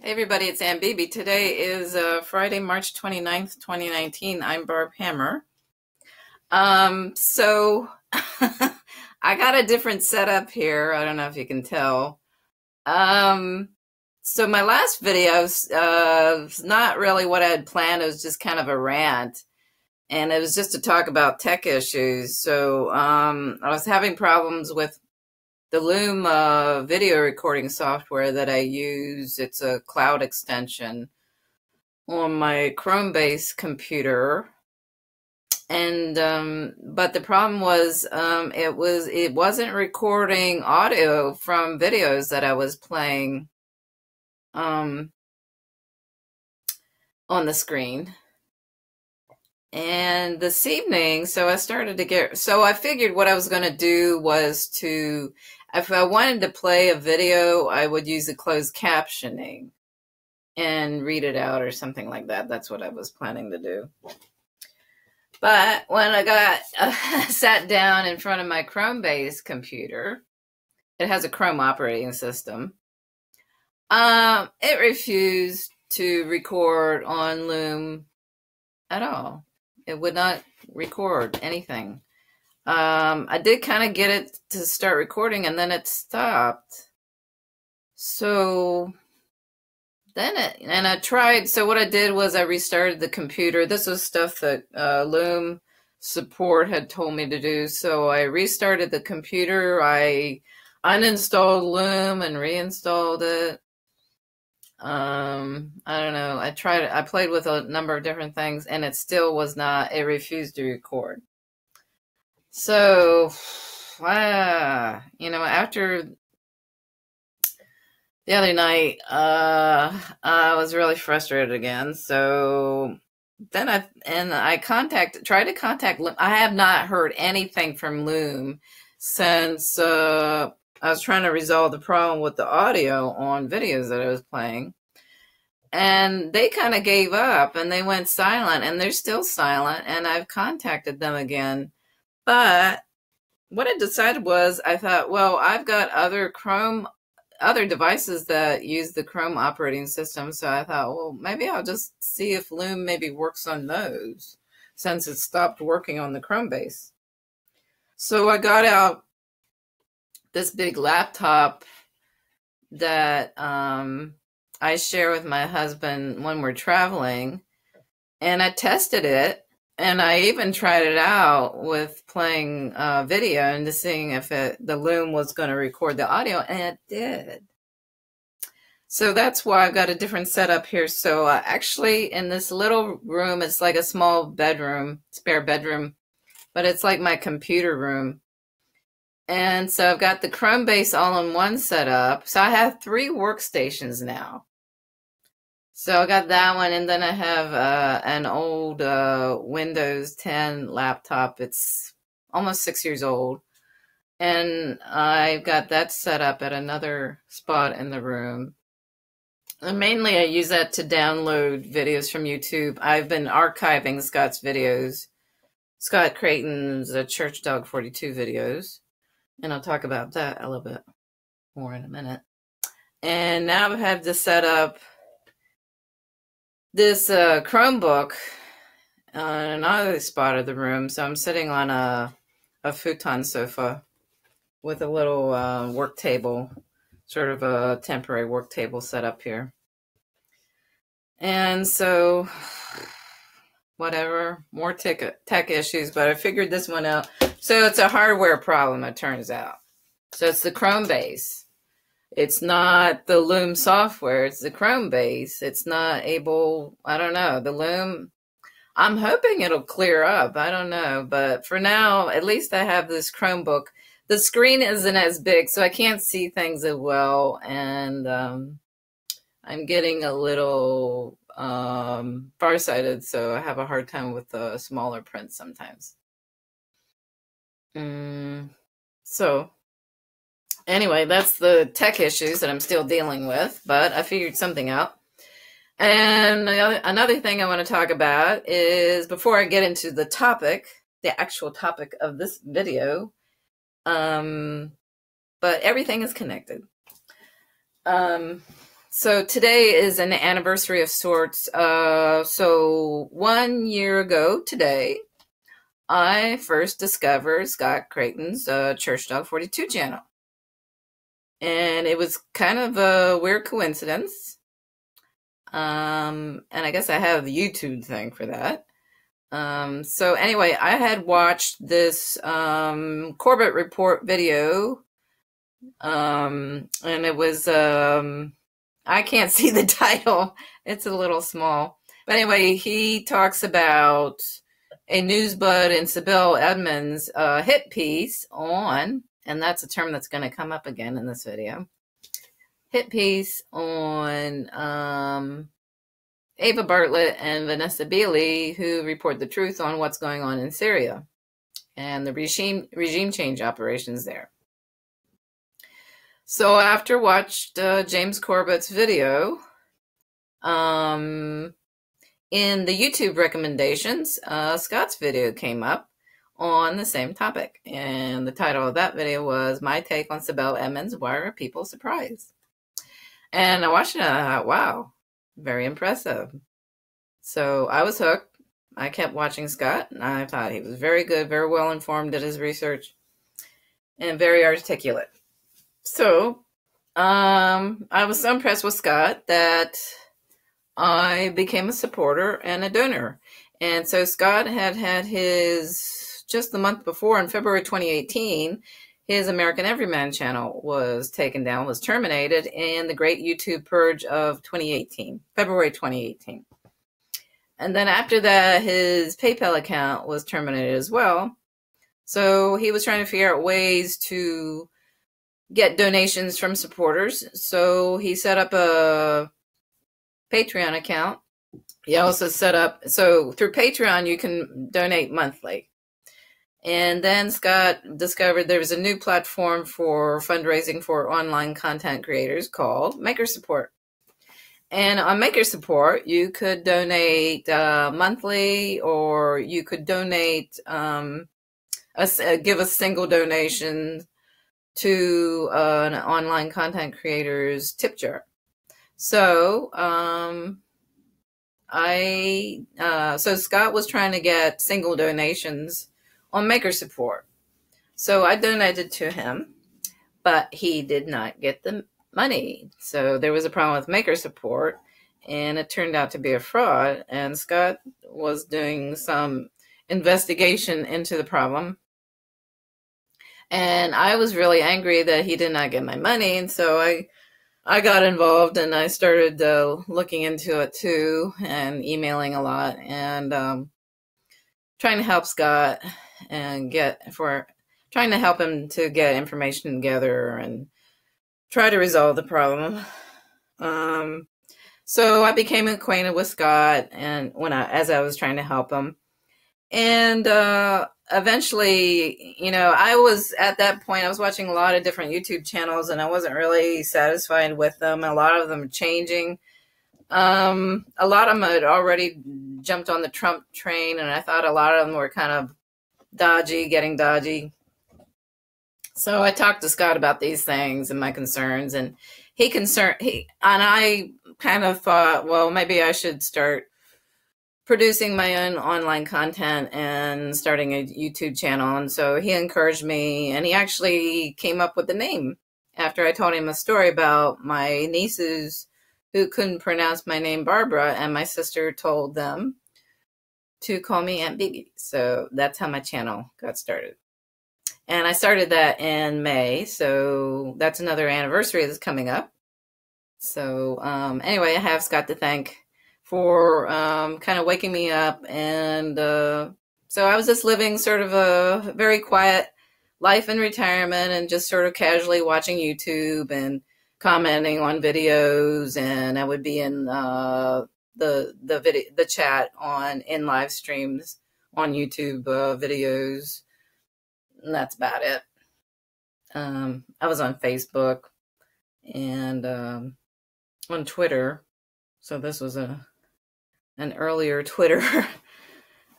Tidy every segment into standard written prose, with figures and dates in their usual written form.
Hey everybody, it's Ann Beebe. Today is Friday, March 29th, 2019. I'm Barb Hammer. So I got a different setup here. I don't know if you can tell. So my last video was not really what I had planned. It was just kind of a rant. And it was just to talk about tech issues. So I was having problems with the Loom video recording software that I use. It's a cloud extension on my Chrome-based computer, and but the problem was it wasn't recording audio from videos that I was playing on the screen. And this evening, so I figured what I was going to do was if I wanted to play a video, I would use the closed captioning and read it out or something like that. That's what I was planning to do. But when I got sat down in front of my Chrome-based computer, it has a Chrome operating system. It refused to record on Loom at all. It would not record anything. I did kind of get it to start recording, and then it stopped. So then I tried. So what I did was I restarted the computer. This was stuff that Loom support had told me to do. So I restarted the computer. I uninstalled Loom and reinstalled it. I don't know. I played with a number of different things, and it still was not, it refused to record. So, after the other night, I was really frustrated again. So then I tried to contact Loom. I have not heard anything from Loom since I was trying to resolve the problem with the audio on videos that I was playing. And they kind of gave up and they went silent, and they're still silent. And I've contacted them again. But what I decided was, I thought, well, I've got other devices that use the Chrome operating system. So I thought, well, maybe I'll just see if Loom maybe works on those, since it stopped working on the Chrome base. So I got out this big laptop that I share with my husband when we're traveling, and I tested it. And I even tried it out with playing video and just seeing if the Loom was going to record the audio, and it did. So that's why I've got a different setup here. So actually, in this little room, it's like a small bedroom, spare bedroom, but it's like my computer room. And so I've got the Chrome base all in one setup. So I have 3 workstations now. So I got that one, and then I have an old Windows 10 laptop. It's almost 6 years old. And I've got that set up at another spot in the room. And mainly I use that to download videos from YouTube. I've been archiving Scott's videos, Scott Creighton's Church Dog 42 videos. And I'll talk about that a little bit more in a minute. And now I've had to set up this Chromebook on another spot of the room. So I'm sitting on a futon sofa with a little work table, sort of a temporary work table set up here. And so, whatever, more tech issues, but I figured this one out. So it's a hardware problem, it turns out. So it's the Chrome base. It's not the Loom software, it's the Chrome base. It's not able, I don't know, the Loom, I'm hoping it'll clear up. I don't know. But for now, at least I have this Chromebook. The screen isn't as big, so I can't see things as well. And I'm getting a little farsighted, so I have a hard time with the smaller print sometimes. So anyway, that's the tech issues that I'm still dealing with, but I figured something out. And another thing I want to talk about is, before I get into the topic, the actual topic of this video, but everything is connected. So today is an anniversary of sorts. So 1 year ago today, I first discovered Scott Creighton's Church Dog 42 channel. And it was kind of a weird coincidence. And I guess I have the YouTube thing for that. So anyway, I had watched this Corbett Report video. And it was, I can't see the title. It's a little small. But anyway, he talks about a newsbud in Sybil Edmonds' hit piece on, and that's a term that's going to come up again in this video, hit piece on Ava Bartlett and Vanessa Beeley, who report the truth on what's going on in Syria and the regime change operations there. So after watched James Corbett's video, in the YouTube recommendations, Scott's video came up on the same topic. And the title of that video was My Take on Sybil Edmonds, Why Are People Surprised? And I watched it and I thought, wow, very impressive. So I was hooked. I kept watching Scott and I thought he was very good, very well informed, did his research, and very articulate. So, I was so impressed with Scott that I became a supporter and a donor. And so Scott had his, just the month before, in February 2018, his AmericanEveryman channel was taken down, was terminated in the great YouTube purge of 2018, February 2018. And then after that, his PayPal account was terminated as well. So he was trying to figure out ways to get donations from supporters. So he set up a Patreon account. He also set up, so through Patreon, you can donate monthly. And then Scott discovered there was a new platform for fundraising for online content creators called Maker Support. And on Maker Support, you could donate monthly, or you could donate, give a single donation to an online content creator's tip jar. So, so Scott was trying to get single donations on Maker Support. So I donated to him, but he did not get the money. So there was a problem with Maker Support, and it turned out to be a fraud. And Scott was doing some investigation into the problem. And I was really angry that he did not get my money. And so I got involved and I started looking into it too, and emailing a lot, and trying to help Scott and trying to help him to get information together and try to resolve the problem. So I became acquainted with Scott, and as I was trying to help him. And eventually, I was at that point, I was watching a lot of different YouTube channels and I wasn't really satisfied with them. A lot of them are changing. A lot of them had already jumped on the Trump train, and I thought a lot of them were kind of getting dodgy. So I talked to Scott about these things and my concerns, and I kind of thought, well, maybe I should start producing my own online content and starting a YouTube channel. And so he encouraged me, and he actually came up with the name after I told him a story about my nieces who couldn't pronounce my name, Barbara, and my sister told them to call me Aunt Bibi. So that's how my channel got started. And I started that in May, so that's another anniversary that's coming up. So anyway, I have Scott to thank for kind of waking me up. And so I was just living sort of a very quiet life in retirement, and just sort of casually watching YouTube and commenting on videos. And I would be in the chat in live streams on YouTube videos. And that's about it. I was on Facebook and on Twitter. So this was an earlier Twitter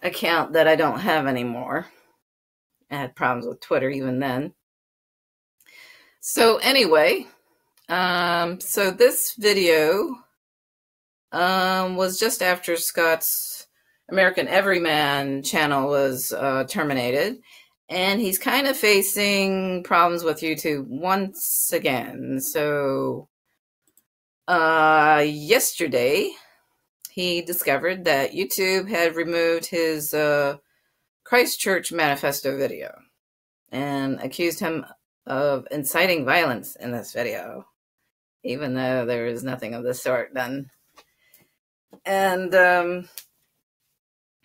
account that I don't have anymore. I had problems with Twitter even then. So anyway, So this video was just after Scott's American Everyman channel was terminated, and he's kind of facing problems with YouTube once again. So yesterday he discovered that YouTube had removed his Christchurch manifesto video and accused him of inciting violence in this video, even though there is nothing of the sort done. And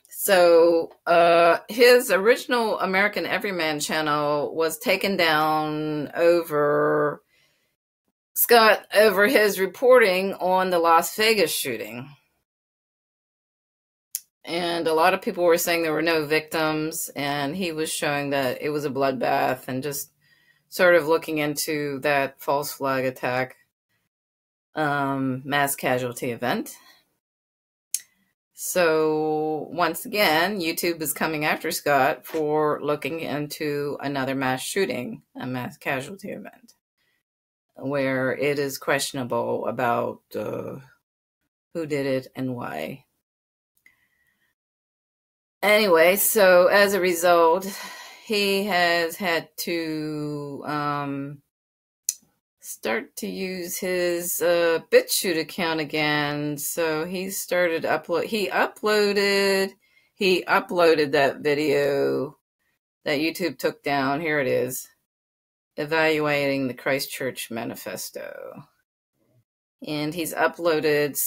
so his original American Everyman channel was taken down over his reporting on the Las Vegas shooting. And a lot of people were saying there were no victims, and he was showing that it was a bloodbath and just sort of looking into that false flag attack mass casualty event. So once again, YouTube is coming after Scott for looking into another mass shooting, a mass casualty event, where it is questionable about who did it and why. Anyway, so as a result, he has had to start to use his BitChute account again. So he started he uploaded that video that YouTube took down. Here it is, evaluating the Christchurch manifesto. And he's uploaded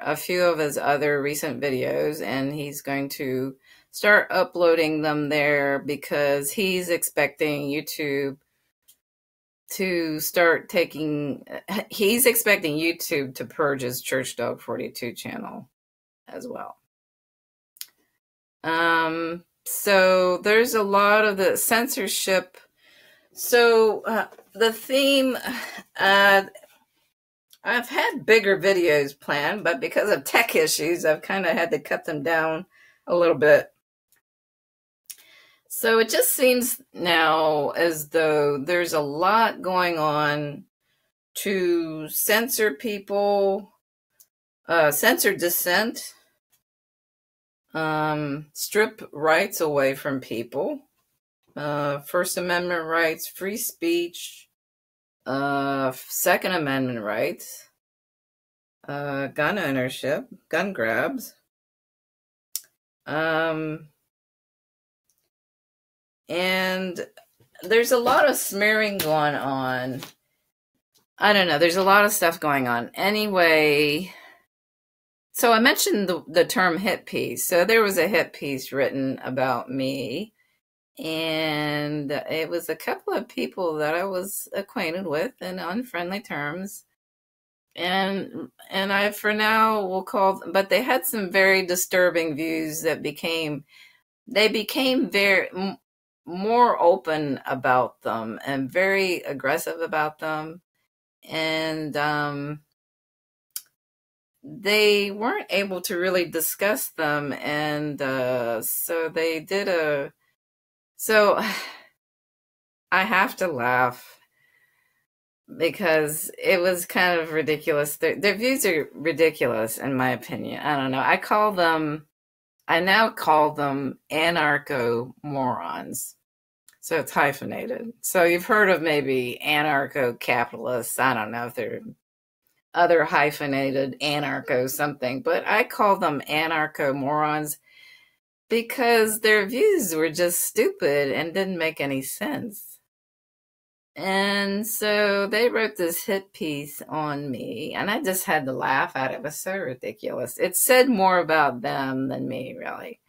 a few of his other recent videos, and he's going to start uploading them there because he's expecting YouTube to purge his Church Dog 42 channel as well. So there's a lot of the censorship. So the theme, I've had bigger videos planned, but because of tech issues, I've kind of had to cut them down a little bit. So it just seems now as though there's a lot going on to censor people, censor dissent, strip rights away from people, First Amendment rights, free speech, Second Amendment rights, gun ownership, gun grabs, and there's a lot of smearing going on. I don't know. There's a lot of stuff going on. Anyway, so I mentioned the term hit piece. So there was a hit piece written about me, and it was a couple of people that I was acquainted with in unfriendly terms. And I, for now, will call them, but they had some very disturbing views that became very more open about them and very aggressive about them. And they weren't able to really discuss them. And so they did so I have to laugh because it was kind of ridiculous. Their views are ridiculous, in my opinion. I don't know. I now call them anarcho-morons. So it's hyphenated. So you've heard of maybe anarcho-capitalists. I don't know if they're other hyphenated anarcho something, but I call them anarcho-morons because their views were just stupid and didn't make any sense. And so they wrote this hit piece on me, and I just had to laugh at it. It was so ridiculous. It said more about them than me, really.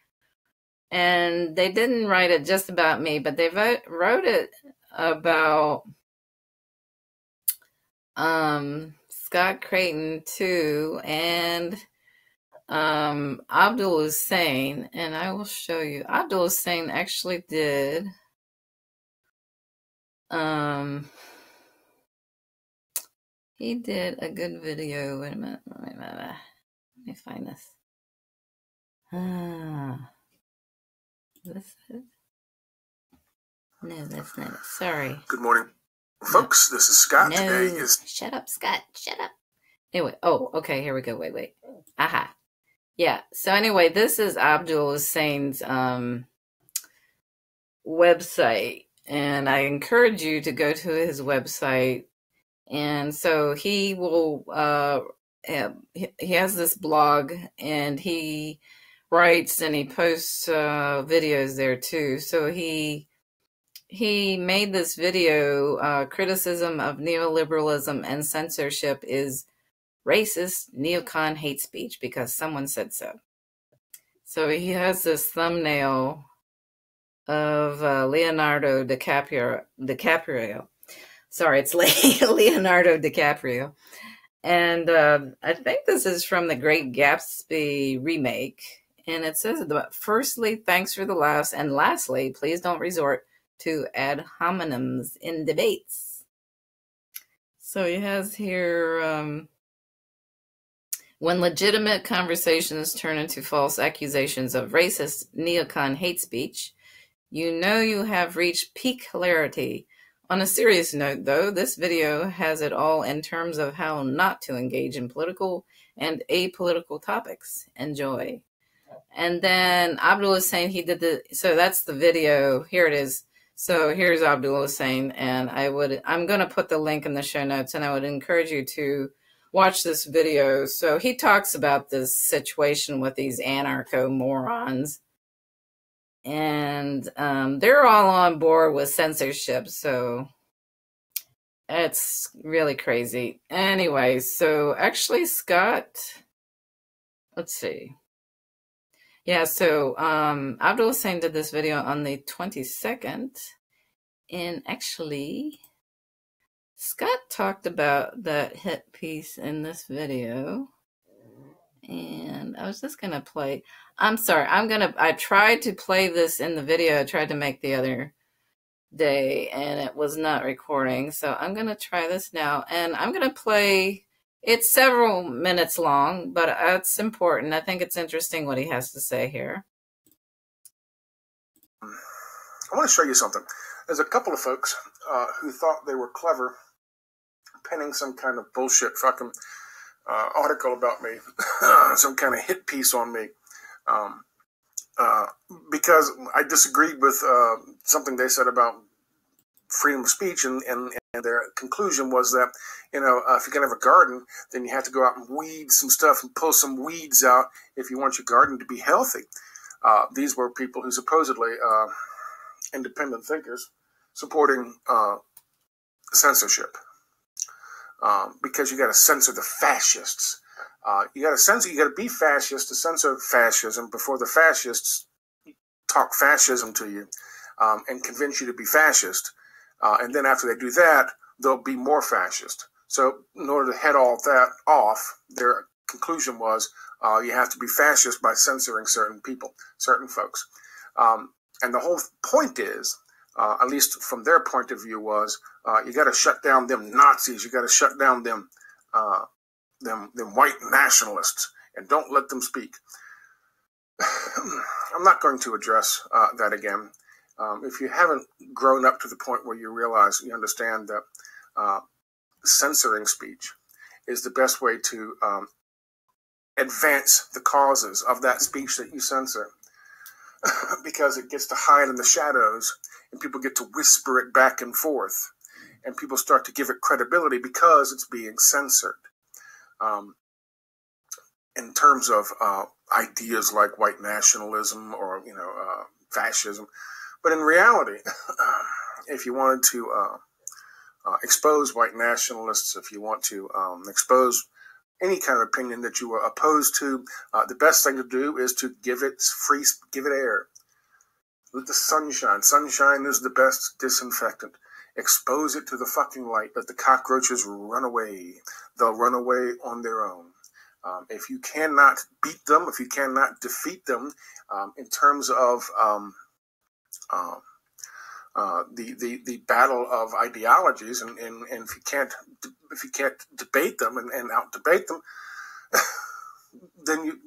And they didn't write it just about me, but they wrote it about Scott Creighton too, and Abdul Hussein. And I will show you. Abdul Hussein actually did he did a good video. Wait a minute. Let me find this. Is this it? No, that's not it. Sorry. Good morning. Folks, this is Scott. No. Today is... Shut up, Scott. Shut up. Anyway, oh, okay, here we go. Wait. Aha. Yeah, so anyway, this is Abdul Hussein's website, and I encourage you to go to his website. And so he will, he has this blog, and he writes and he posts videos there too. So he made this video, criticism of neoliberalism and censorship is racist neocon hate speech because someone said so. So he has this thumbnail of Leonardo DiCaprio. Sorry, it's Leonardo DiCaprio. And I think this is from the Great Gatsby remake. And it says, firstly, thanks for the laughs. And lastly, please don't resort to ad hominems in debates. So he has here, when legitimate conversations turn into false accusations of racist neocon hate speech, you know you have reached peak hilarity. On a serious note, though, this video has it all in terms of how not to engage in political and apolitical topics. Enjoy. And then Abdul Hussein, he did so that's the video. Here it is. So here's Abdul Hussein, and I'm going to put the link in the show notes, and I would encourage you to watch this video. So he talks about this situation with these anarcho-morons, and they're all on board with censorship. So it's really crazy. Anyway, so actually, Scott, let's see. Yeah, so Abdul Hussein did this video on the 22nd, and actually, Scott talked about that hit piece in this video, and I was just going to play. I'm sorry, I tried to play this in the video. I tried to make the other day, and it was not recording, so I'm going to try this now, and I'm going to play. It's several minutes long, but it's important. I think it's interesting what he has to say here. I want to show you something. There's a couple of folks who thought they were clever penning some kind of bullshit fucking article about me, some kind of hit piece on me, because I disagreed with something they said about freedom of speech, and their conclusion was that, if you're going to have a garden, then you have to go out and weed some stuff and pull some weeds out if you want your garden to be healthy. These were people who supposedly independent thinkers supporting censorship, because you got to censor the fascists. You got to be fascist to censor fascism before the fascists talk fascism to you and convince you to be fascist. And then after they do that, they'll be more fascist. So in order to head all that off, their conclusion was you have to be fascist by censoring certain people, certain folks. And the whole point is, at least from their point of view, was you got to shut down them Nazis. You got to shut down them white nationalists, and don't let them speak. I'm not going to address that again. If you haven't grown up to the point where you understand that censoring speech is the best way to advance the causes of that speech that you censor, because it gets to hide in the shadows, and people get to whisper it back and forth, and people start to give it credibility because it's being censored. In terms of ideas like white nationalism or fascism. But in reality, if you wanted to expose white nationalists, if you want to expose any kind of opinion that you are opposed to, the best thing to do is to give it air. Let the sun shine. Sunshine is the best disinfectant. Expose it to the fucking light. Let the cockroaches run away. They'll run away on their own. If you cannot beat them, if you cannot defeat them in terms of the battle of ideologies, and if you can't debate them and out debate them, then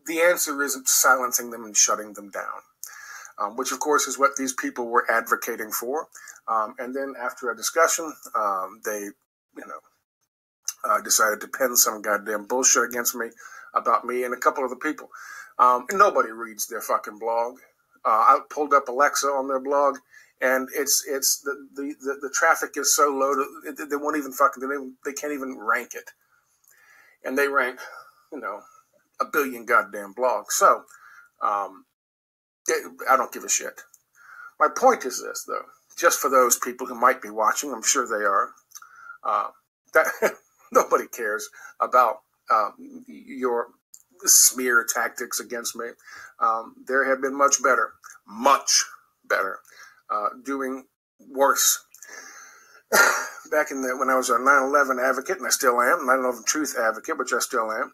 the answer isn't silencing them and shutting them down. which of course is what these people were advocating for. And then after a discussion, they, decided to pen some goddamn bullshit against me about me and a couple of the people. And nobody reads their fucking blog. I pulled up Alexa on their blog, and it's the traffic is so low that they won't even they can't even rank it. And they rank, a billion goddamn blogs. So, I don't give a shit. My point is this, though, just for those people who might be watching, I'm sure they are, that nobody cares about your smear tactics against me. There have been much better, doing worse. Back when I was a 9/11 advocate, and I still am, 9/11 truth advocate, which I still am,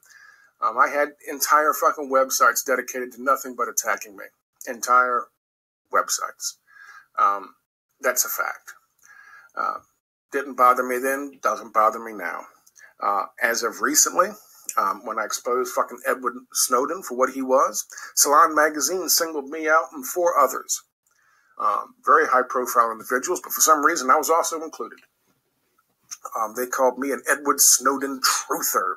I had entire fucking websites dedicated to nothing but attacking me. Entire websites. That's a fact. Didn't bother me then, doesn't bother me now. As of recently, when I exposed fucking Edward Snowden for what he was, Salon magazine singled me out and 4 others. Very high-profile individuals, but for some reason I was also included. They called me an Edward Snowden truther.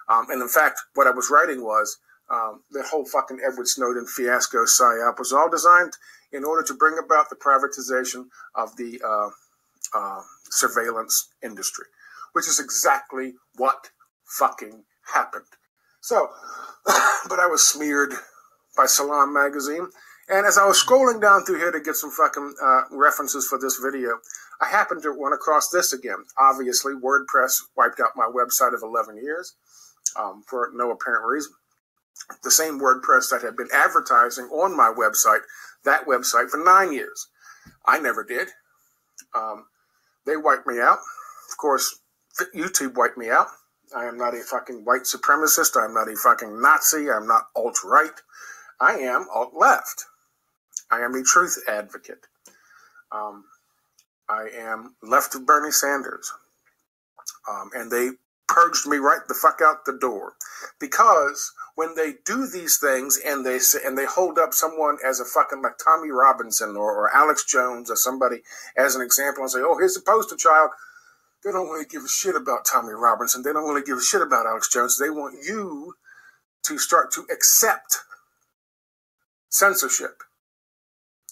And in fact, what I was writing was that whole fucking Edward Snowden fiasco psyop was all designed in order to bring about the privatization of the surveillance industry, which is exactly what fucking happened. So, but I was smeared by Salon magazine. And as I was scrolling down through here to get some fucking references for this video, I happened to run across this again. Obviously, WordPress wiped out my website of 11 years for no apparent reason. The same WordPress that had been advertising on my website, that website, for 9 years. I never did. They wiped me out. Of course, YouTube wiped me out. I am not a fucking white supremacist. I'm not a fucking Nazi. I'm not alt-right. I am alt-left. I am a truth advocate. I am left of Bernie Sanders. And they purged me right the fuck out the door. Because when they do these things and they hold up someone as a fucking like Tommy Robinson or Alex Jones or somebody as an example and say, oh, here's the poster child, they don't really give a shit about Tommy Robinson. They don't really give a shit about Alex Jones. They want you to start to accept censorship.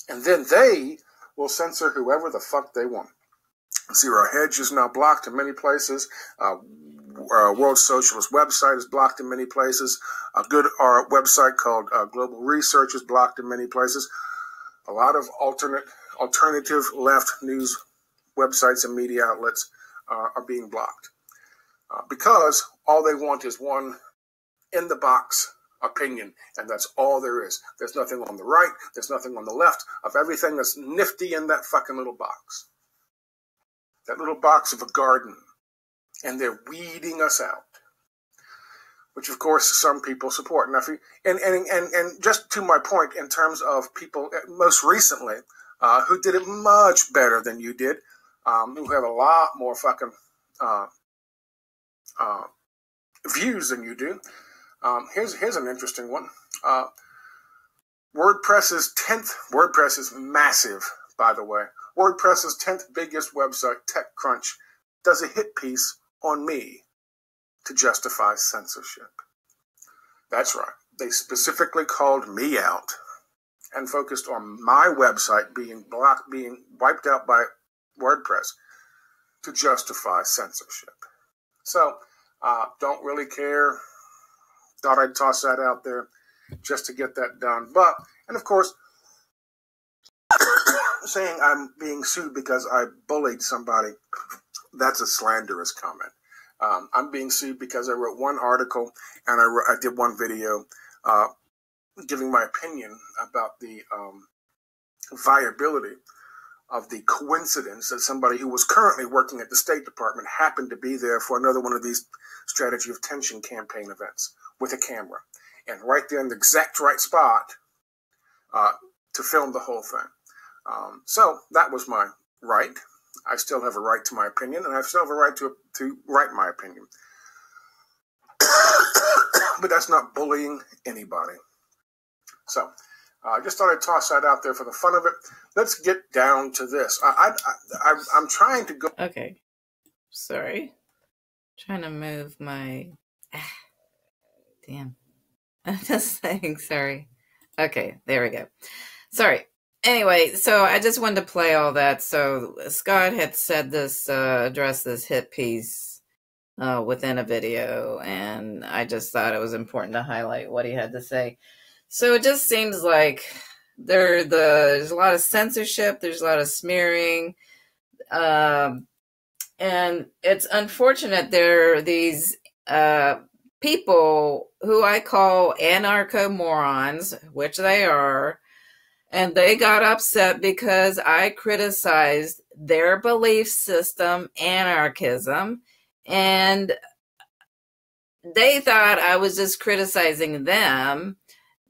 And then they will censor whoever the fuck they want. Zero Hedge is now blocked in many places. World Socialist website is blocked in many places. A good website called Global Research is blocked in many places. A lot of alternative left news websites and media outlets are being blocked because all they want is one in the box opinion, and that's all there is. There's nothing on the right, there's nothing on the left of everything that's nifty in that fucking little box. That little box of a garden. And they're weeding us out, which of course some people support. Now, and just to my point, in terms of people most recently who did it much better than you did, who have a lot more fucking views than you do. Here's an interesting one. WordPress is massive, by the way. WordPress's 10th biggest website, TechCrunch, does a hit piece on me to justify censorship. That's right. They specifically called me out and focused on my website being wiped out by WordPress to justify censorship. So, don't really care. Thought I'd toss that out there just to get that done. And of course, saying I'm being sued because I bullied somebody, that's a slanderous comment. I'm being sued because I wrote one article and I did one video giving my opinion about the viability of the coincidence that somebody who was currently working at the State Department happened to be there for another one of these strategy of tension campaign events with a camera. And right there in the exact right spot to film the whole thing. So that was my right. I still have a right to my opinion, and I still have a right to write my opinion. But that's not bullying anybody. So I just thought I'd toss that out there for the fun of it. Let's get down to this. I'm trying to go. Okay. Sorry. Trying to move my... Damn. I'm just saying sorry. Okay, there we go. Sorry. Anyway, so I just wanted to play all that. So Scott had said this, addressed this hit piece within a video, and I just thought it was important to highlight what he had to say. So it just seems like there's a lot of censorship, there's a lot of smearing, and it's unfortunate there are these people who I call anarcho-morons, which they are, and they got upset because I criticized their belief system, anarchism, and they thought I was just criticizing them.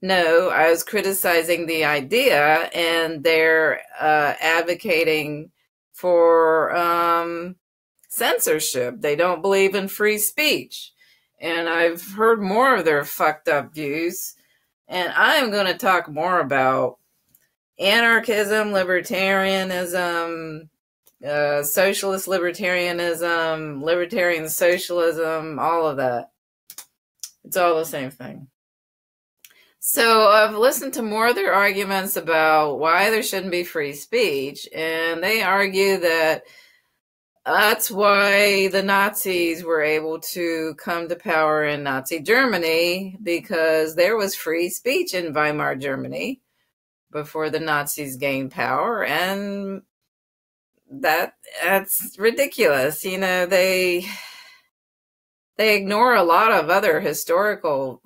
No, I was criticizing the idea, and they're advocating for censorship. They don't believe in free speech. And I've heard more of their fucked up views, and I'm going to talk more about anarchism, libertarianism, socialist libertarianism, libertarian socialism, all of that. It's all the same thing. So I've listened to more of their arguments about why there shouldn't be free speech, and they argue that that's why the Nazis were able to come to power in Nazi Germany, because there was free speech in Weimar Germany before the Nazis gained power, and that's ridiculous. You know, they ignore a lot of other historical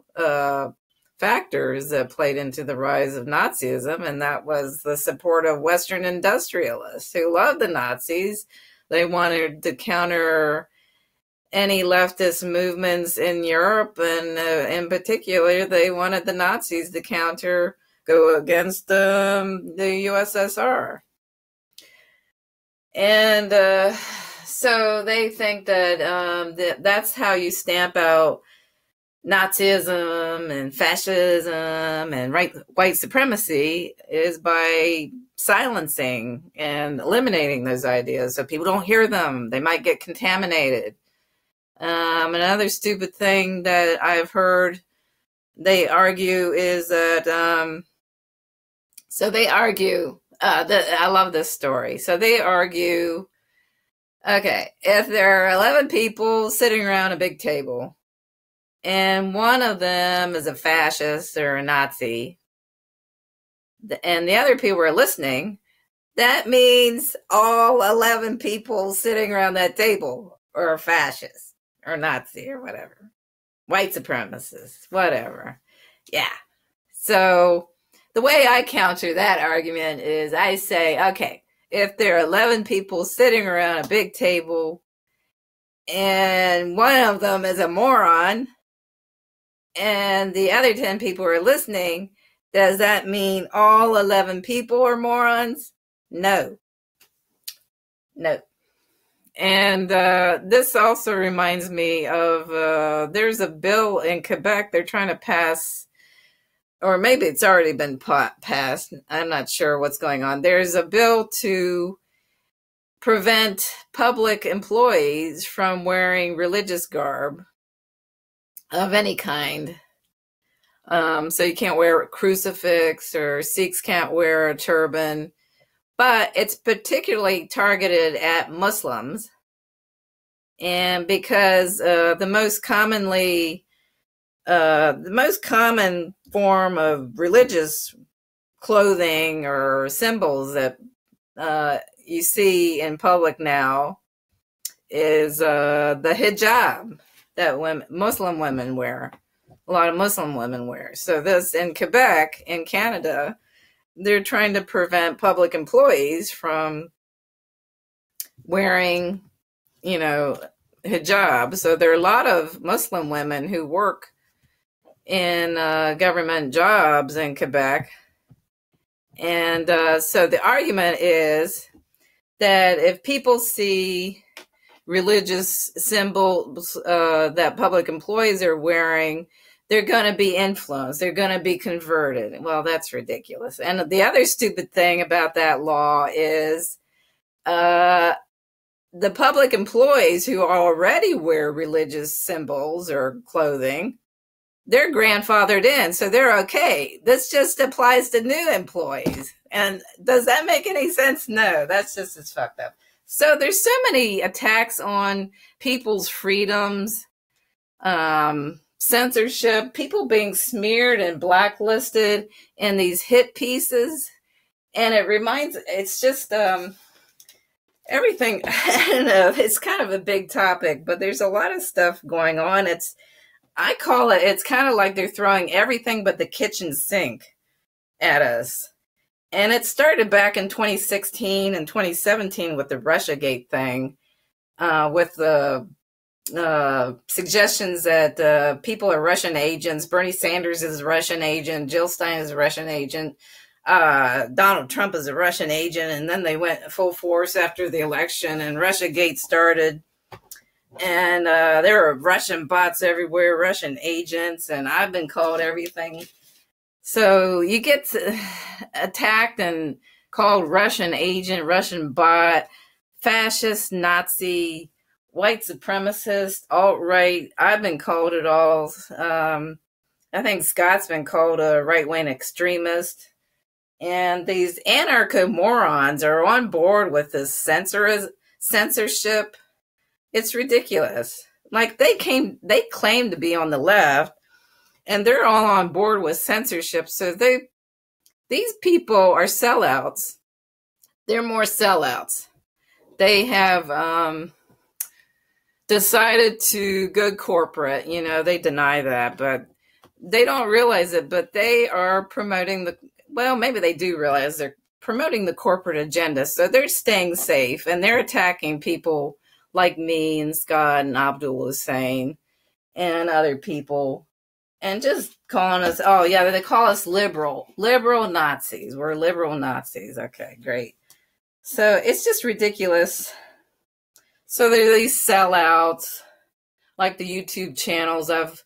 factors that played into the rise of Nazism, and that was the support of Western industrialists who loved the Nazis. They wanted to counter any leftist movements in Europe, and in particular, they wanted the Nazis to go against the USSR. And so they think that that's how you stamp out Nazism and fascism and white supremacy, is by silencing and eliminating those ideas so people don't hear them. They might get contaminated. Another stupid thing that I've heard they argue is that, so they argue, I love this story. So they argue, okay, if there are 11 people sitting around a big table, and one of them is a fascist or a Nazi, and the other people are listening, that means all 11 people sitting around that table are fascists or Nazi or whatever. White supremacists, whatever. Yeah. So the way I counter that argument is I say, okay, if there are 11 people sitting around a big table and one of them is a moron, and the other 10 people are listening, does that mean all 11 people are morons? No. No. And this also reminds me of, there's a bill in Quebec they're trying to pass, or maybe it's already been passed. I'm not sure what's going on. There's a bill to prevent public employees from wearing religious garb of any kind. So you can't wear a crucifix, or Sikhs can't wear a turban, but it's particularly targeted at Muslims. And because the most common form of religious clothing or symbols that you see in public now is the hijab that Muslim women wear. A lot of Muslim women wear. So this, in Quebec, in Canada, they're trying to prevent public employees from wearing, hijab. So there are a lot of Muslim women who work in government jobs in Quebec. And so the argument is that if people see religious symbols that public employees are wearing, they're going to be influenced. They're going to be converted. Well, that's ridiculous. And the other stupid thing about that law is the public employees who already wear religious symbols or clothing, they're grandfathered in, so they're okay. This just applies to new employees. And does that make any sense? No, that's just as fucked up. So there's so many attacks on people's freedoms, censorship, people being smeared and blacklisted in these hit pieces. And it's just everything. I don't know, it's kind of a big topic, but there's a lot of stuff going on. It's kind of like they're throwing everything but the kitchen sink at us. And it started back in 2016 and 2017 with the Russiagate thing, with the suggestions that people are Russian agents. Bernie Sanders is a Russian agent. Jill Stein is a Russian agent. Donald Trump is a Russian agent. And then they went full force after the election and Russiagate started. And there are Russian bots everywhere, Russian agents, and I've been called everything. So you get attacked and called Russian agent, Russian bot, fascist, Nazi, white supremacist, alt-right. I've been called it all. I think Scott's been called a right-wing extremist. And these anarcho-morons are on board with this censorship. It's ridiculous. Like they claim to be on the left, and they're all on board with censorship. So these people are sellouts. They're more sellouts. They have decided to go corporate. You know, they deny that, but they don't realize it. But they are promoting maybe they do realize they're promoting the corporate agenda. So they're staying safe, and they're attacking people like me and Scott and Abdul Hussein and other people, and just calling us, they call us liberal Nazis. We're liberal Nazis. Okay, great. So it's just ridiculous. So there are these sellouts, like the YouTube channels I've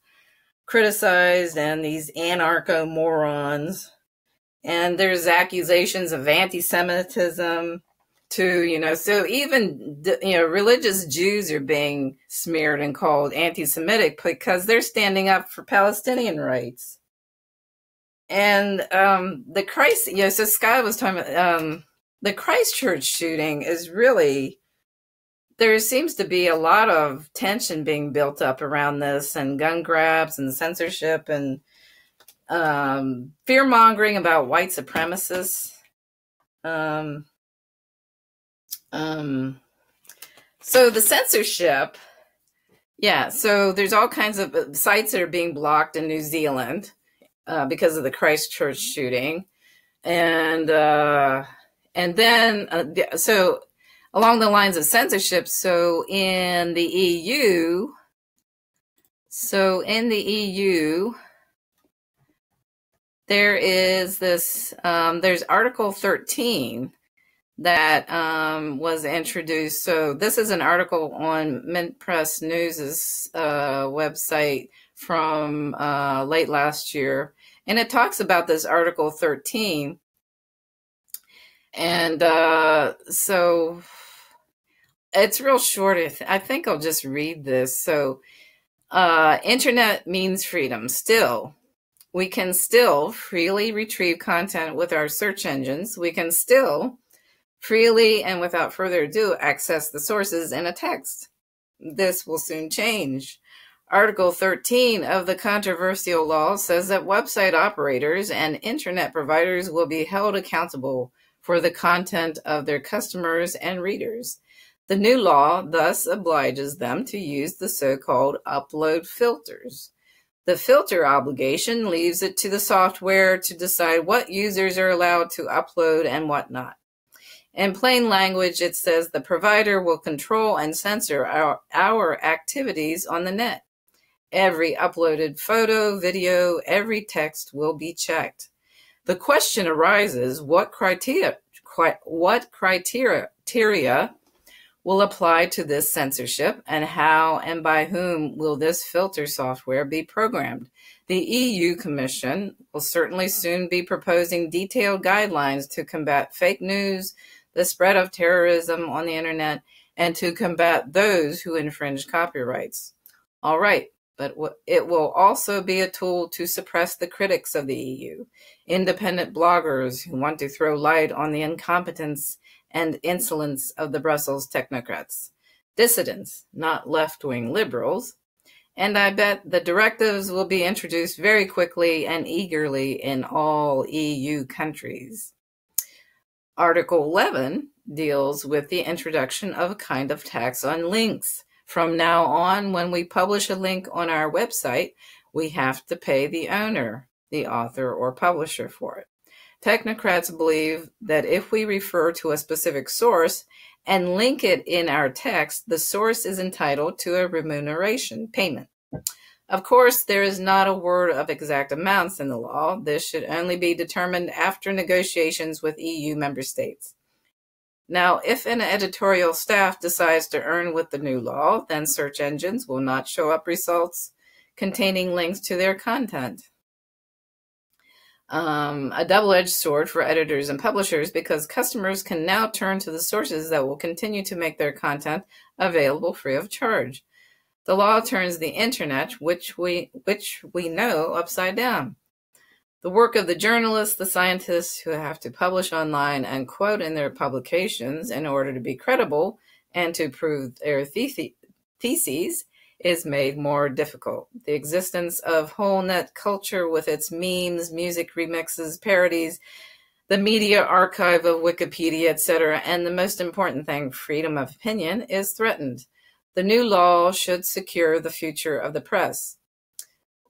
criticized, and these anarcho-morons. And there's accusations of anti-Semitism too, so even, religious Jews are being smeared and called anti-Semitic because they're standing up for Palestinian rights. And so Scott was talking about the Christchurch shooting is really, there seems to be a lot of tension being built up around this, and gun grabs and censorship and fear-mongering about white supremacists. So the censorship, so there's all kinds of sites that are being blocked in New Zealand because of the Christchurch shooting. And then, so along the lines of censorship, so in the EU, there is this, there's Article 13 that was introduced. So this is an article on Mint Press News's website from late last year. And it talks about this Article 13. And so it's real short. I think I'll just read this. So internet means freedom. Still, we can still freely retrieve content with our search engines. We can still freely and without further ado access the sources in a text. This will soon change. Article 13 of the controversial law says that website operators and internet providers will be held accountable for the content of their customers and readers. The new law thus obliges them to use the so-called upload filters. The filter obligation leaves it to the software to decide what users are allowed to upload and what not. In plain language, it says the provider will control and censor our activities on the net. Every uploaded photo, video, every text will be checked. The question arises, what criteria will apply to this censorship, and how and by whom will this filter software be programmed? The EU Commission will certainly soon be proposing detailed guidelines to combat fake news, the spread of terrorism on the internet, and to combat those who infringe copyrights. All right, but it will also be a tool to suppress the critics of the EU, independent bloggers who want to throw light on the incompetence and insolence of the Brussels technocrats, dissidents, not left-wing liberals. And I bet the directives will be introduced very quickly and eagerly in all EU countries. Article 11 deals with the introduction of a kind of tax on links. From now on, when we publish a link on our website, we have to pay the owner, the author or publisher, for it. Technocrats believe that if we refer to a specific source and link it in our text, the source is entitled to a remuneration payment. Of course, there is not a word of exact amounts in the law. This should only be determined after negotiations with EU member states. Now, if an editorial staff decides to earn with the new law, then search engines will not show up results containing links to their content. A double-edged sword for editors and publishers, because customers can now turn to the sources that will continue to make their content available free of charge. The law turns the internet, which we know, upside down. The work of the journalists, the scientists who have to publish online and quote in their publications in order to be credible and to prove their theses is made more difficult. The existence of whole net culture with its memes, music remixes, parodies, the media archive of Wikipedia, etc., and the most important thing, freedom of opinion, is threatened. The new law should secure the future of the press.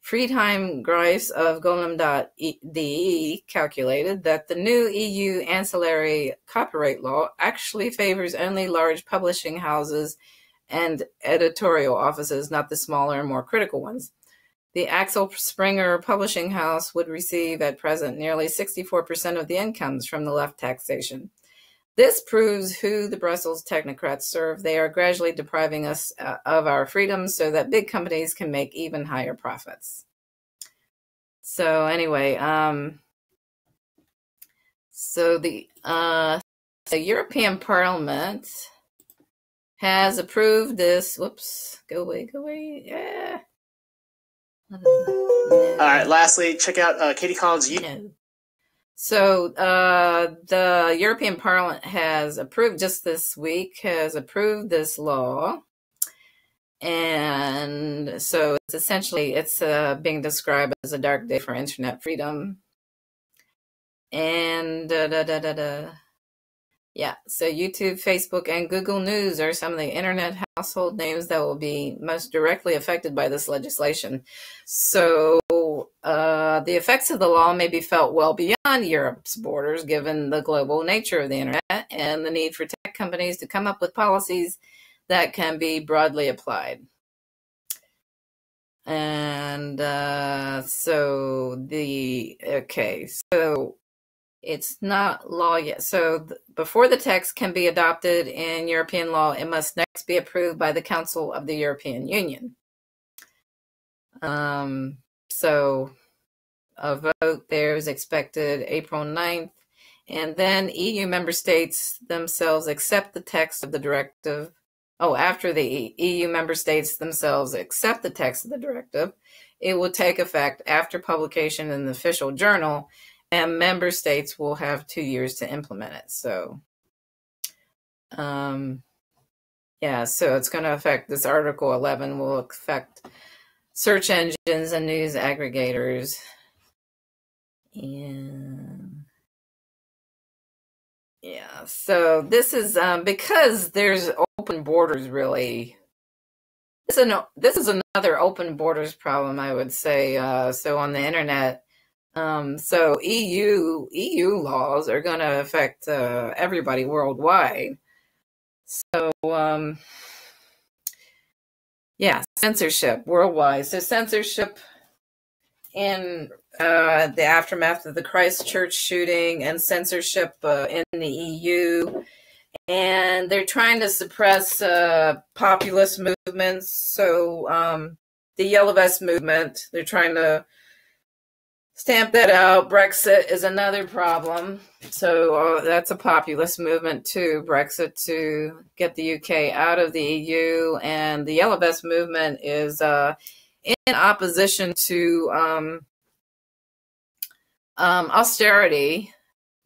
Friedhelm Greiss of golem.de calculated that the new EU ancillary copyright law actually favors only large publishing houses and editorial offices, not the smaller and more critical ones. The Axel Springer publishing house would receive at present nearly 64% of the incomes from the left taxation. This proves who the Brussels technocrats serve. They are gradually depriving us of our freedoms so that big companies can make even higher profits. So anyway, the European Parliament has approved this. Whoops, go away. Yeah. All right, lastly, check out Katie Collins' No. So the European Parliament has approved, just this week, has approved this law. And so it's essentially, it's being described as a dark day for internet freedom. And yeah, so YouTube, Facebook, and Google News are some of the internet household names that will be most directly affected by this legislation. So the effects of the law may be felt well beyond Europe's borders, given the global nature of the internet and the need for tech companies to come up with policies that can be broadly applied. And so it's not law yet. So before the text can be adopted in European law, it must next be approved by the Council of the European Union. So a vote there is expected April 9th, and then EU member states themselves accept the text of the directive. After the EU member states themselves accept the text of the directive, it will take effect after publication in the official journal, and member states will have 2 years to implement it. So, so it's going to affect, this Article 11 will affect search engines and news aggregators. And yeah, so this is because there's open borders, really. This is another open borders problem, I would say. So on the internet, so EU laws are going to affect everybody worldwide. So censorship worldwide. So censorship in the aftermath of the Christchurch shooting, and censorship in the EU, and they're trying to suppress populist movements. So the Yellow Vest movement, they're trying to stamp that out. Brexit is another problem. So that's a populist movement too, Brexit, to get the UK out of the EU. And the Yellow Vest movement is in opposition to austerity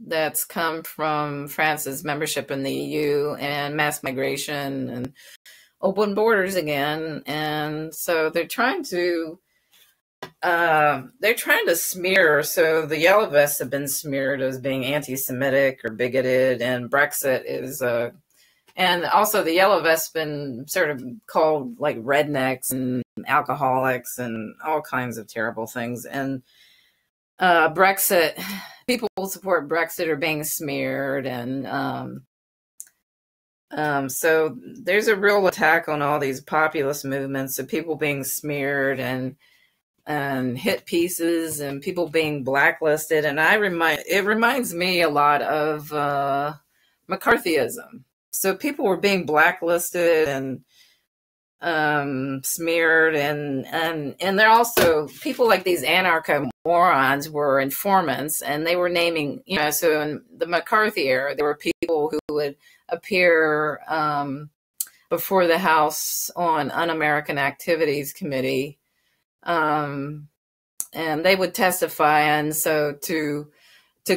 that's come from France's membership in the EU and mass migration and open borders again. And so they're trying to smear. So the Yellow Vests have been smeared as being anti-Semitic or bigoted, and Brexit is and also the Yellow Vests been sort of called like rednecks and alcoholics and all kinds of terrible things. And Brexit, people who support Brexit are being smeared, and so there's a real attack on all these populist movements of people being smeared and hit pieces and people being blacklisted. And it reminds me a lot of McCarthyism. So people were being blacklisted and smeared, and they're also people like these anarcho-morons were informants, and they were naming, so in the McCarthy era, there were people who would appear before the House on Un-American Activities Committee, and they would testify, and so to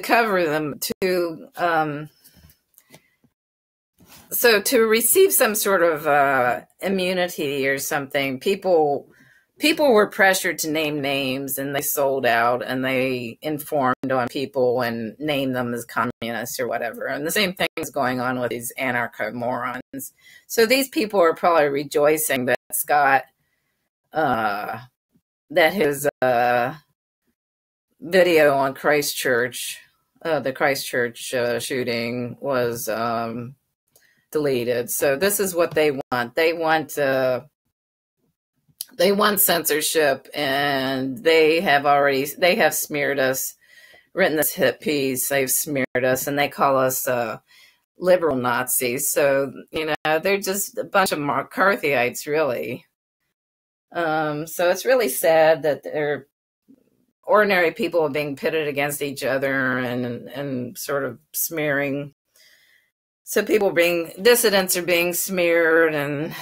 cover them, so to receive some sort of immunity or something, people were pressured to name names, and they sold out, and they informed on people and named them as communists or whatever. And the same thing is going on with these anarcho-morons. So these people are probably rejoicing that Scott, that his video on Christchurch, the Christchurch shooting, was deleted. So this is what they want. They want censorship, and they have smeared us, written this hit piece. They've smeared us, and they call us liberal Nazis. So they're just a bunch of McCarthyites, really. So it's really sad that they're ordinary people are being pitted against each other and sort of smearing. So dissidents are being smeared, and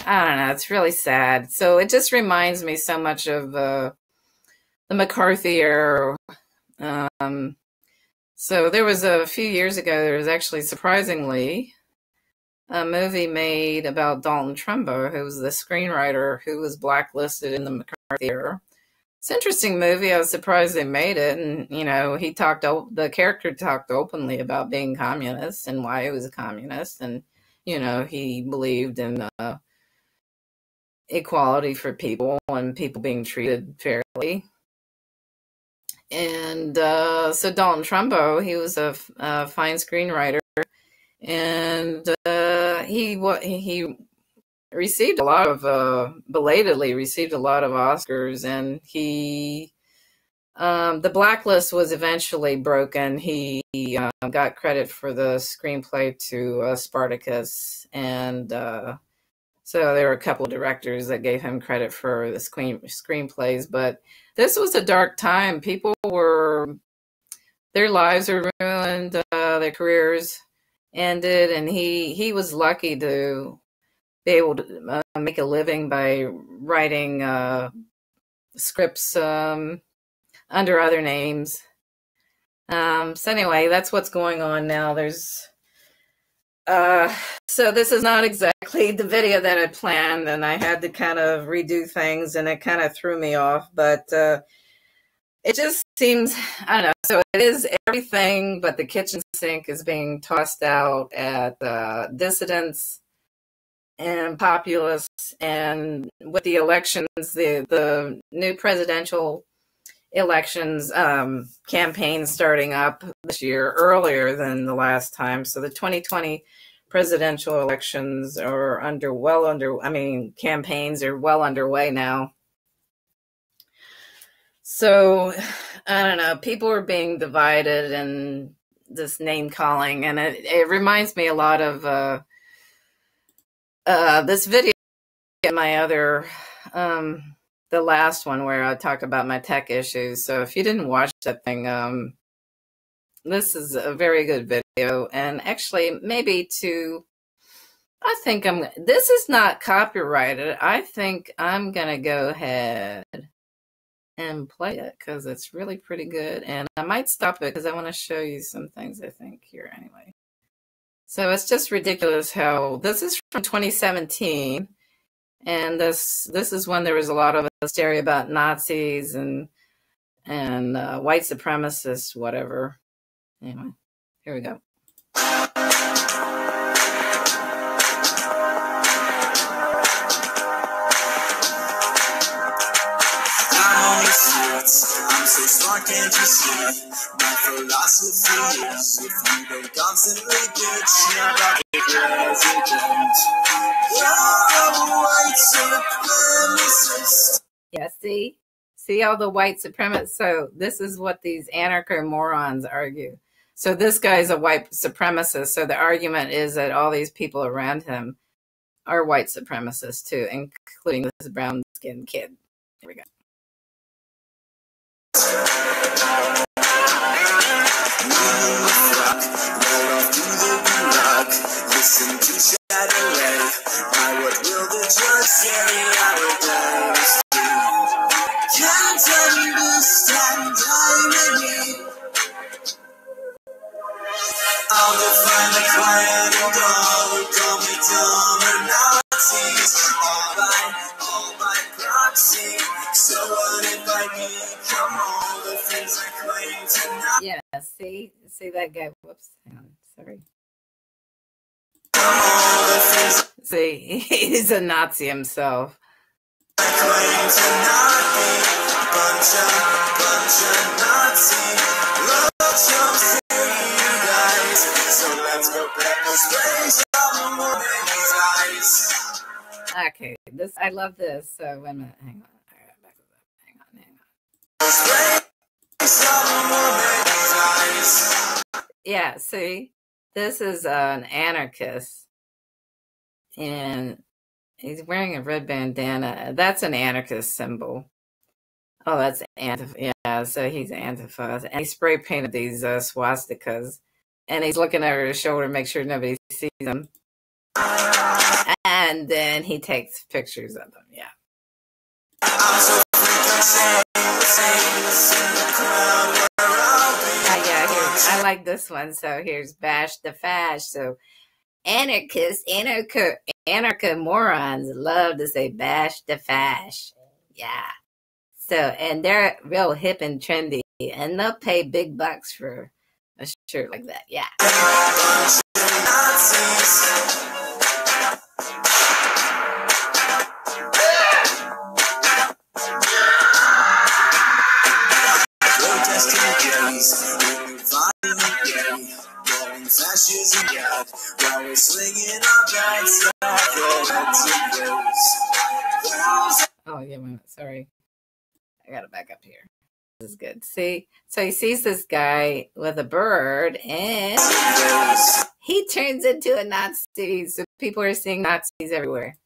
I don't know, it's really sad. So it just reminds me so much of the McCarthy era. So there was a few years ago, there was actually surprisingly a movie made about Dalton Trumbo, who was the screenwriter who was blacklisted in the McCarthy era. It's an interesting movie. I was surprised they made it. And, the character talked openly about being communist and why he was a communist. And, he believed in equality for people and people being treated fairly. And so Dalton Trumbo, he was a fine screenwriter. And he received a lot of belatedly received a lot of Oscars, and the blacklist was eventually broken. He got credit for the screenplay to Spartacus, and so there were a couple of directors that gave him credit for the screenplays. But this was a dark time. Their lives were ruined, their careers ended, and he was lucky to be able to make a living by writing scripts under other names. So anyway, that's what's going on now. So this is not exactly the video that I planned, and I had to kind of redo things, and it kind of threw me off, but it just seems, I don't know. So it is everything but the kitchen sink is being tossed out at dissidents and populists, and with the elections, the new presidential elections campaign starting up this year earlier than the last time. So the 2020 presidential elections are campaigns are well underway now. So I don't know, people are being divided, and this name calling, and it reminds me a lot of this video in my other the last one where I talked about my tech issues. So if you didn't watch that thing, this is a very good video. And actually, maybe I think this is not copyrighted. I think I'm going to go ahead and play it because it's really pretty good. And I might stop it because I want to show you some things, I think, here anyway. So it's just ridiculous how this is from 2017. And this is when there was a lot of hysteria about Nazis and white supremacists, whatever. Anyway, here we go. I'm so smart, can't you see? My philosophy is if you don't constantly bitch about the president, you're a white supremacist. Yeah, see all the white supremacists. So this is what these anarcho-morons argue. So this guy's a white supremacist. So the argument is that all these people around him are white supremacists too, including this brown-skinned kid. Here we go. Listen to Shadow. What will the judge say? Our can't understand irony. I'll define the quiet and all who call me dumb or Nazis. All by proxy. So what if I become all the things I claim to not? Yeah, see that guy. Whoops, hang on, sorry. See, he's a Nazi himself. I claim to not be a bunch of Nazi love jumps to you guys. So let's go back to space on the woman's eyes. Okay, I love this. So wait a minute, hang on. All right, back up. Hang on. Space on the woman's eyes. Yeah, see, this is an anarchist, and he's wearing a red bandana. That's an anarchist symbol. Oh, that's Antifa. Yeah, so he's Antifa. And he spray painted these swastikas. And he's looking over his shoulder to make sure nobody sees him. And then he takes pictures of them. Yeah. I like this one. So here's Bash the Fash. So anarchists, anarcho-morons love to say bash the fash. Yeah. So, and they're real hip and trendy, and they'll pay big bucks for a shirt like that. Yeah. Fascism, while we're slinging our bags. Oh, yeah, sorry. I gotta back up here. This is good. See? So he sees this guy with a bird, and he turns into a Nazi. So people are seeing Nazis everywhere.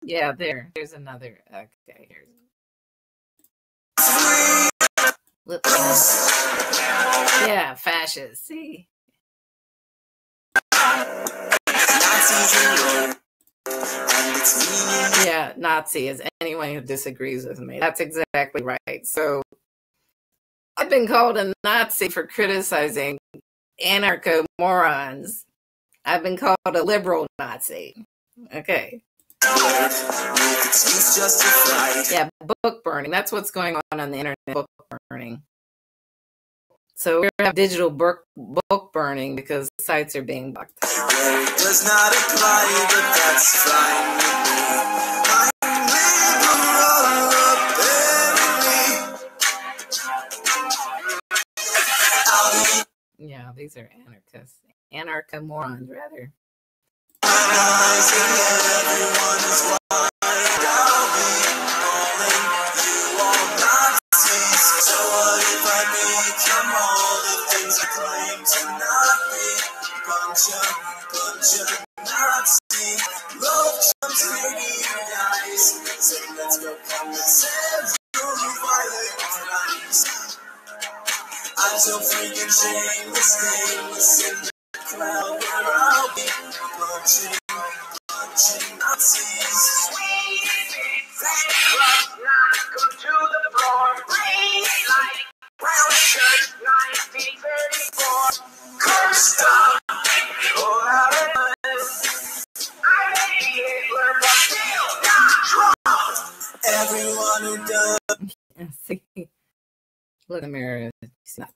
Yeah, there's another. Okay, here's. Yeah, fascist. See? Yeah, Nazi is anyone who disagrees with me. That's exactly right. So I've been called a Nazi for criticizing anarcho-morons. I've been called a liberal Nazi. Okay. Yeah, book burning. That's what's going on the internet, book burning. So we're going to have digital book burning because sites are being blocked. Well, it does not apply, but that's fine with me. Yeah, these are anarchists. Anarcho-morons, rather. Everyone is wide, I'll be calling you all So let's go practice every violent crimes. I'm so freaking shameless, nameless in the crowd where I'll be punching Nazis. That club not come to the floor. Green light, brown shirt, 1934. Cursed up, all out of mind. I hate Hitler, but still not Trump. Everyone who See, look in the mirror. doesn't think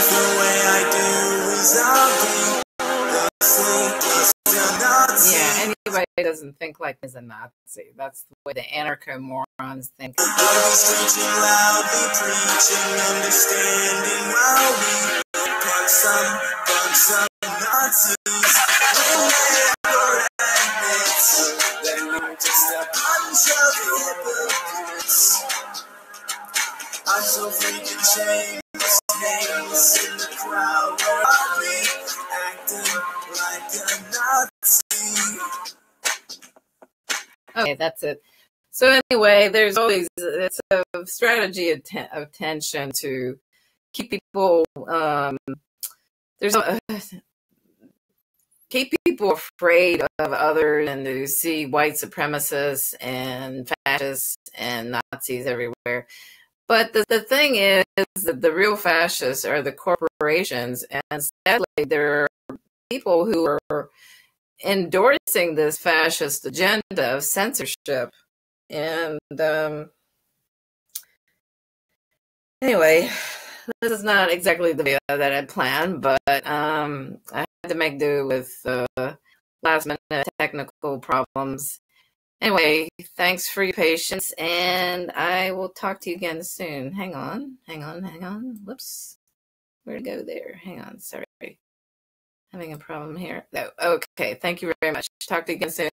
the way I do is I'll be the sleepless Nazi. Yeah, anybody who doesn't think like is a Nazi. That's the way the anarcho-morons think. Always preaching loudly, preaching, understanding while we punch some Nazis. We'll never admit that we're just a bunch of hypocrites. I'm so freaking shameless, nameless in the crowd where I'll be acting like a Nazi. Okay, that's it. So anyway, there's always, it's a strategy of tension to keep people, keep people afraid of others and to see white supremacists and fascists and Nazis everywhere. But the thing is that the real fascists are the corporations, and sadly, there are people who are endorsing this fascist agenda of censorship. And anyway, this is not exactly the video that I planned, but I had to make do with last minute technical problems. Anyway, thanks for your patience, and I will talk to you again soon. Hang on. Whoops. Where'd it go there? Hang on, sorry. Having a problem here. No, okay, thank you very much. Talk to you again soon.